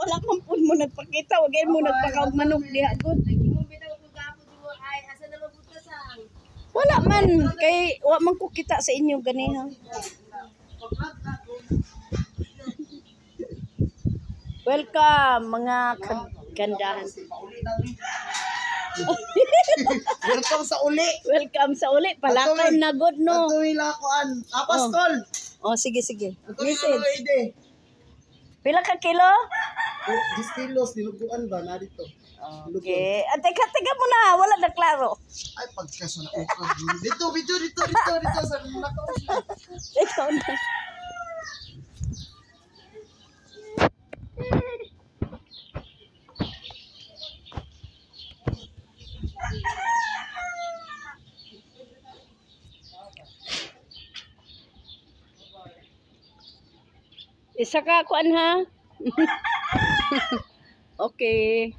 wala man po mo nagpakita. Wag mo nagpakaog manok diha gud. Wala man kay wa man ko kita sa inyo ganiha. Welcome mga kagandahan. Welcome sa uli. Welcome sa uli. Palakon na good no. Atuwi lakoan. Apaskol. Oh, sige. Atuwi Message. ano ide. Pila ka kilo? 10 kilos niluguan ba na dito. Okay. At teka muna, wala na klaro. Ay pagkaso na uko. Dito sa nakaw. Ikaw na. Isa ka kuan ha. Okay.